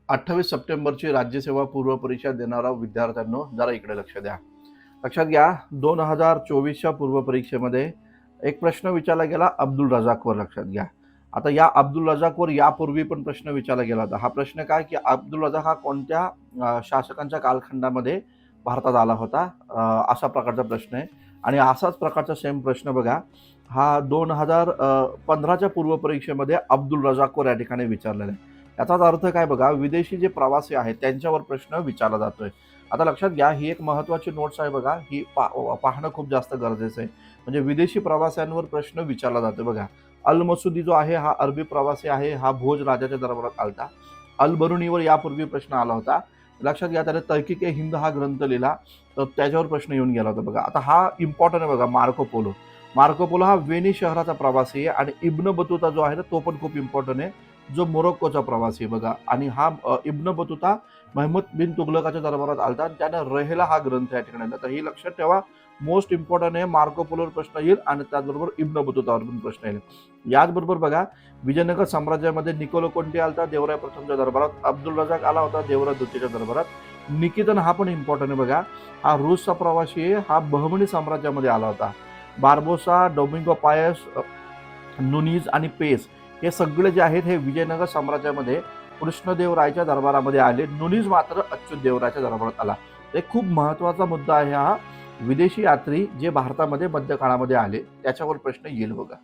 28 सप्टेंबरची राज्यसेवा पूर्व परीक्षा देणाऱ्या विद्यार्थ्यांनो जरा इकडे लक्ष द्या. लक्षात घ्या 2024च्या पूर्व परीक्षेमध्ये एक प्रश्न विचारला गेला अब्दुल रजाकवर. लक्षात घ्या. आता या अब्दुल रजाकवर यापूर्वी पण प्रश्न विचारला गेला होता. हा प्रश्न काय की अब्दुल रजाक हा कोणत्या शासकांच्या कालखंडामध्ये भारतात आला होता, अशा प्रकारचा प्रश्न आहे. आणि असाच प्रकारचा सेम प्रश्न बघा हा 2015च्या पूर्व परीक्षेमध्ये अब्दुल रजाकवर या ठिकाणी विचारलेला आहे. याचाच अर्थ काय बघा, विदेशी जे प्रवासी आहेत त्यांच्यावर प्रश्न विचारला जातोय. आता लक्षात घ्या, ही एक महत्त्वाची नोट्स आहे बघा, ही पाहणं खूप जास्त गरजेचं आहे. म्हणजे विदेशी प्रवाशांवर प्रश्न विचारला जातो बघा. अल मसुदी जो आहे हा अरबी प्रवासी आहे, हा भोज राजाच्या दरबारात आलता. अल बरुनीवर यापूर्वी प्रश्न आला होता. लक्षात घ्या, त्याने तहकीके हिंद हा ग्रंथ लिहिला, तर त्याच्यावर प्रश्न येऊन गेला होता बघा. आता हा इम्पॉर्टंट आहे बघा, मार्को पोलो. मार्को पोलो हा वेनिस शहराचा प्रवासी आहे आणि इब्न बतुता जो आहे ना तो पण खूप इम्पॉर्टंट आहे, जो मोरोक्कोचा प्रवासी आहे बघा. आणि हा इब्न बतुता महमूद बिन तुगलकाच्या दरबारात आलता आणि त्याने रहेला हा ग्रंथ या ठिकाणी लिहिला. तर ही लक्षात ठेवा, मोस्ट इम्पॉर्टंट आहे. मार्को पोलोवर प्रश्न येईल आणि त्याचबरोबर इब्न बतुतावर पण प्रश्न येईल. याचबरोबर बघा, विजयनगर साम्राज्यामध्ये निकोलो कोंटी आलता देवराय प्रथमच्या दरबारात. अब्दुल रजाक आला होता देवराय द्वितीयच्या दरबारात. निकितन हा पण इम्पॉर्टंट आहे बघा, हा रूसचा प्रवासी आहे, हा बहमनी साम्राज्यामध्ये आला होता. बार्बोसा, डोमिंगो पायस, नुनीज आणि पेस हे सगळे जे आहेत हे विजयनगर साम्राज्यामध्ये कृष्णदेवरायच्या दरबारामध्ये आले. नुनीज मात्र अच्युत देवरायच्या दरबारात आला. एक खूप महत्त्वाचा मुद्दा आहे हा. विदेशी यात्री जे भारतामध्ये मध्यकाळामध्ये आले त्याच्यावर प्रश्न येईल बघा.